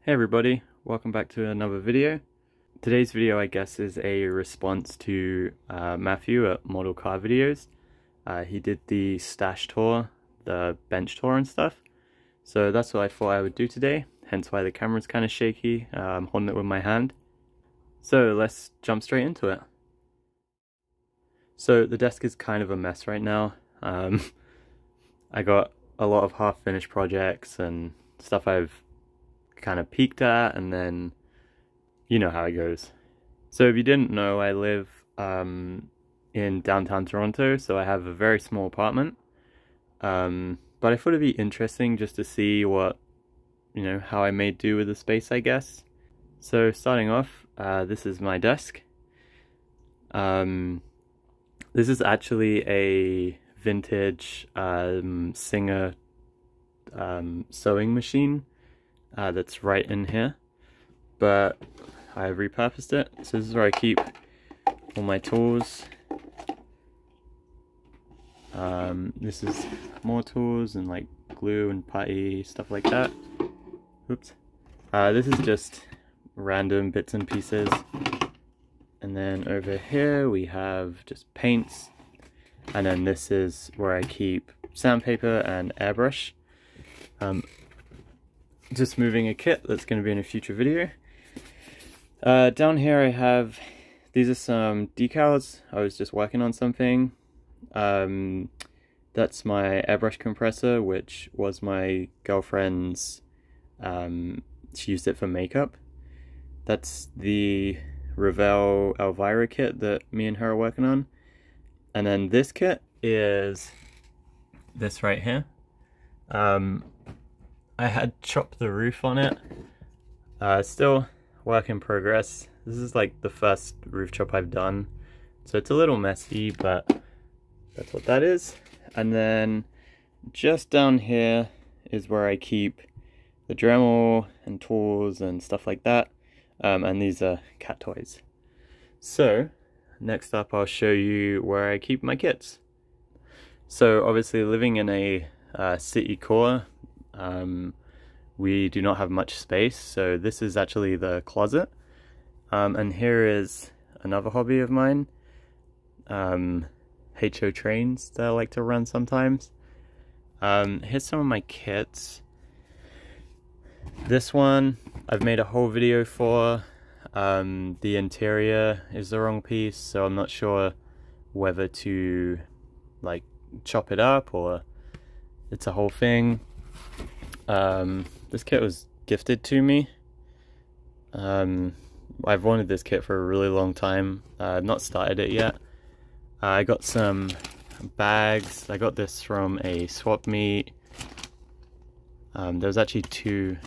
Hey everybody, welcome back to another video. Today's video, I guess, is a response to Matthew at Model Car Videos. He did the stash tour, the bench tour and stuff. So that's what I thought I would do today, hence why the camera's kind of shaky. I'm holding it with my hand. So let's jump straight into it. So the desk is kind of a mess right now. I got a lot of half-finished projects and stuff I've kind of peaked at, and then you know how it goes. So if you didn't know, I live in downtown Toronto, so I have a very small apartment. But I thought it'd be interesting just to see what, how I made do with the space, I guess. So starting off, this is my desk. This is actually a vintage Singer sewing machine that's right in here, but I repurposed it. So this is where I keep all my tools. This is more tools and like glue and putty, stuff like that. Oops. This is just random bits and pieces. And then over here we have just paints. And then this is where I keep sandpaper and airbrush. Just moving a kit that's going to be in a future video. Down here I have, these are some decals. I was just working on something. That's my airbrush compressor, which was my girlfriend's. She used it for makeup. That's the Revell Elvira kit that me and her are working on. And then this kit is this right here. I had chopped the roof on it. Still work in progress. This is like the first roof chop I've done, so it's a little messy, but that's what that is. And then just down here is where I keep the Dremel and tools and stuff like that. And these are cat toys. So next up I'll show you where I keep my kits. So obviously living in a city core, we do not have much space, so this is actually the closet. And here is another hobby of mine, HO trains that I like to run sometimes. Here's some of my kits. This one I've made a whole video for. The interior is the wrong piece, so I'm not sure whether to like chop it up or it's a whole thing. This kit was gifted to me. I've wanted this kit for a really long time. I've not started it yet. I got some bags. I got this from a swap meet. There's actually two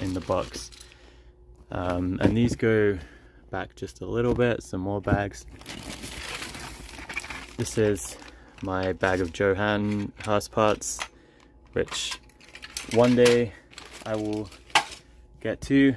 in the box. And these go back just a little bit, some more bags. This is my bag of Johan house parts, which one day I will get to.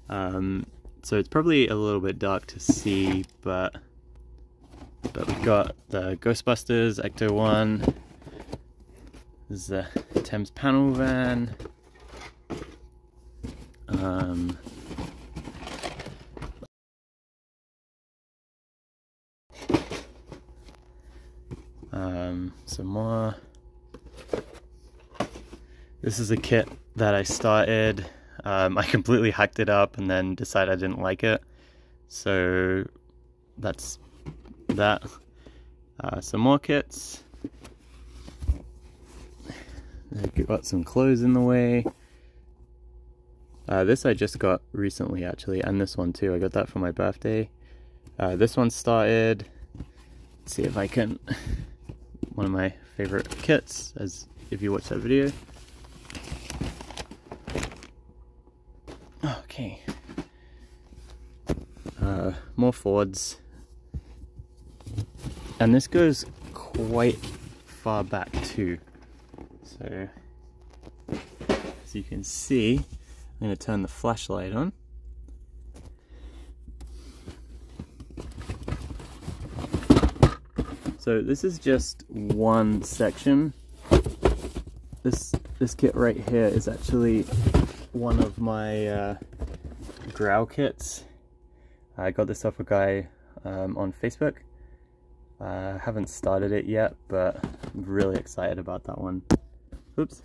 So it's probably a little bit dark to see, but we've got the Ghostbusters Ecto 1. This is the Thames panel van. Some more. This is a kit that I started. I completely hacked it up and then decided I didn't like it. So that's that. Some more kits. I've got some clothes in the way. This I just got recently actually, and this one too. I got that for my birthday. This one started. Let's see if I can. One of my favorite kits, as if you watch that video. Okay. More Fords. And this goes quite far back too. So, as you can see, I'm going to turn the flashlight on. So this is just one section. This kit right here is actually one of my growl kits. I got this off a guy on Facebook. I haven't started it yet, but I'm really excited about that one. Oops.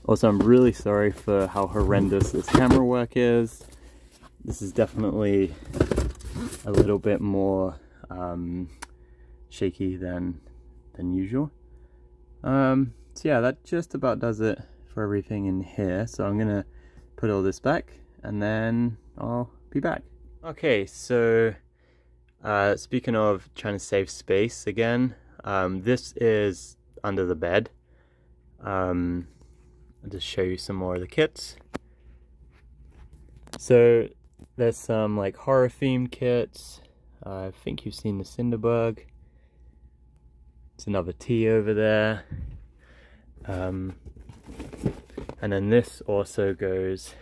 Also, I'm really sorry for how horrendous this camera work is. This is definitely a little bit more shaky than usual. So yeah, that just about does it for everything in here. So I'm gonna put all this back and then I'll be back. Okay, so speaking of trying to save space again, this is under the bed. I'll just show you some more of the kits. So there's some like horror themed kits. I think you've seen the Cinderbug. There's another T over there. And then this also goes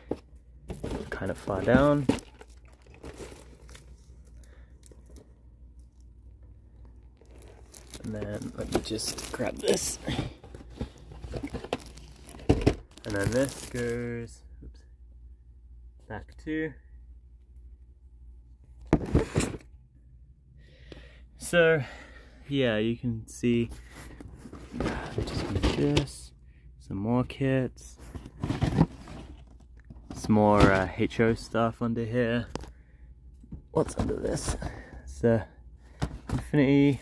kind of far down. And then let me just grab this. And then this goes, oops, back too. So yeah, you can see, just move this, some more kits, some more HO stuff under here. What's under this? It's the Infinity.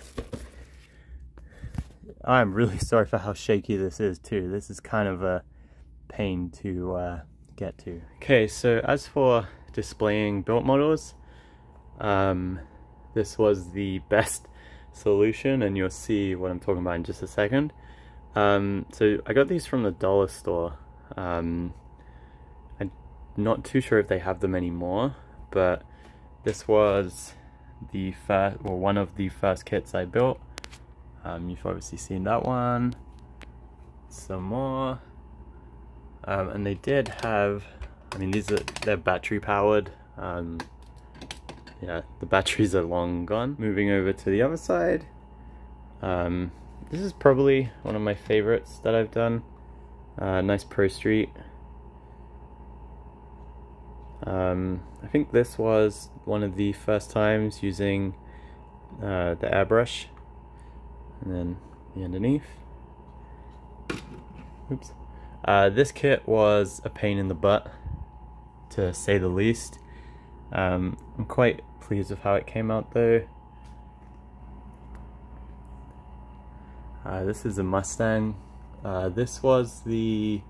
I'm really sorry for how shaky this is too. This is kind of a pain to get to. Okay, so as for displaying built models, this was the best solution, and you'll see what I'm talking about in just a second. So I got these from the dollar store. I'm not too sure if they have them anymore, but this was the first, or one of the first kits I built. You've obviously seen that one, some more, and they did have, I mean, they're battery powered. Yeah, the batteries are long gone. Moving over to the other side, this is probably one of my favorites that I've done. Nice Pro Street. I think this was one of the first times using the airbrush. And then the underneath. Oops. This kit was a pain in the butt, to say the least. I'm quite pleased with how it came out though. This is a Mustang. This was the,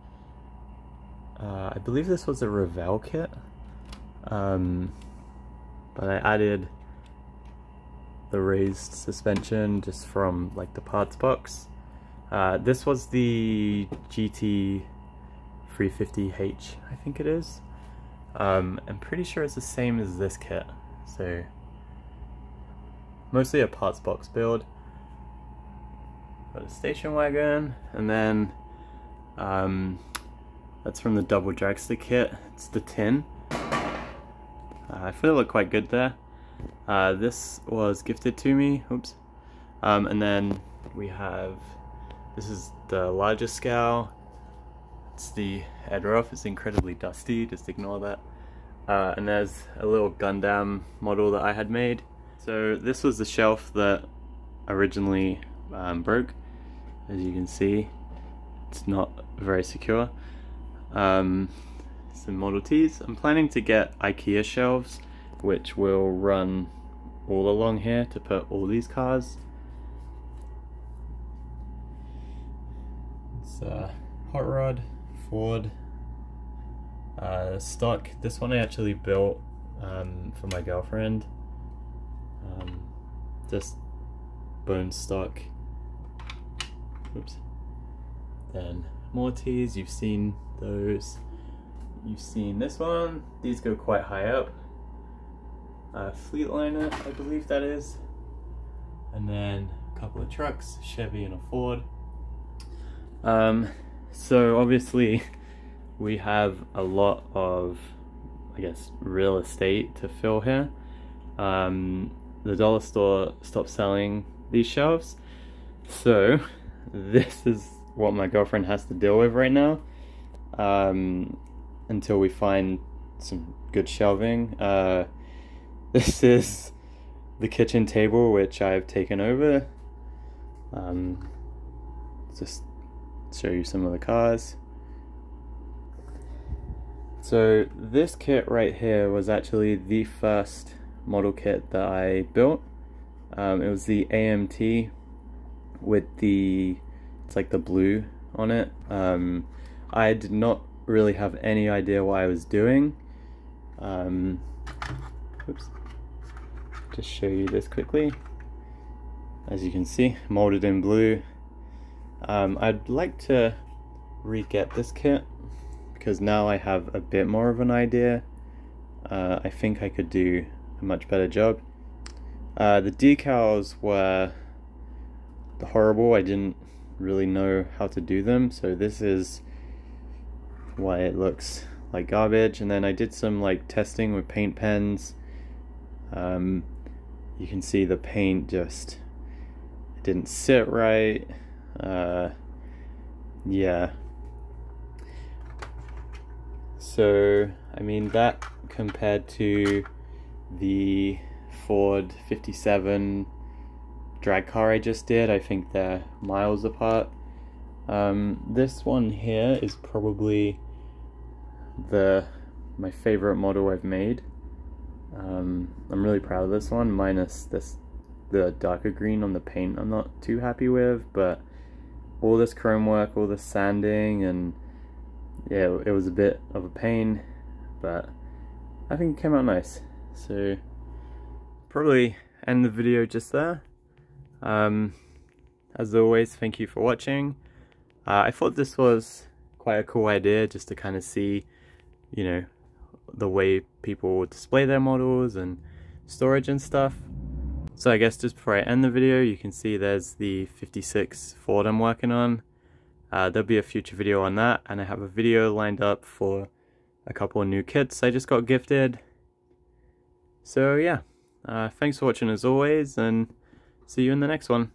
I believe this was a Revell kit, but I added the raised suspension just from like the parts box. This was the GT 350H, I think it is. I'm pretty sure it's the same as this kit, so mostly a parts box build. Got a station wagon, and then that's from the double dragster kit. It's the tin. I thought it looked quite good there. This was gifted to me, oops. And then we have, this is the largest scale. It's the Edelroth. It's incredibly dusty, just ignore that. And there's a little Gundam model that I had made. So this was the shelf that originally broke. As you can see, it's not very secure. Some Model Ts. I'm planning to get IKEA shelves, which will run all along here to put all these cars. It's Hot Rod, Ford, stock. This one I actually built for my girlfriend. Just bone stock. Oops. Then Mortys, you've seen those. You've seen this one. These go quite high up. Fleetliner, I believe that is. And then a couple of trucks, Chevy and a Ford. So obviously we have a lot of, I guess, real estate to fill here. The dollar store stopped selling these shelves, so this is what my girlfriend has to deal with right now. until we find some good shelving. This is the kitchen table, which I've taken over. Just show you some of the cars. So this kit right here was actually the first model kit that I built. It was the AMT with it's like the blue on it. I did not really have any idea what I was doing. Oops. Just show you this quickly. As you can see, molded in blue. I'd like to re-get this kit because now I have a bit more of an idea. I think I could do a much better job. The decals were horrible. I didn't really know how to do them, so this is why it looks like garbage. And then I did some like testing with paint pens. You can see the paint just didn't sit right. Yeah. So I mean, that compared to the Ford 57 drag car I just did, I think they're miles apart. This one here is probably my favorite model I've made. I'm really proud of this one, minus the darker green on the paint I'm not too happy with, but all this chrome work, all this sanding, and yeah, it was a bit of a pain, but I think it came out nice. So probably end the video just there. As always, thank you for watching. I thought this was quite a cool idea, just to kind of see, you know, the way people display their models and storage and stuff. So I guess just before I end the video, you can see there's the 56 Ford I'm working on. There'll be a future video on that, and I have a video lined up for a couple of new kits I just got gifted. So yeah, thanks for watching as always, and see you in the next one.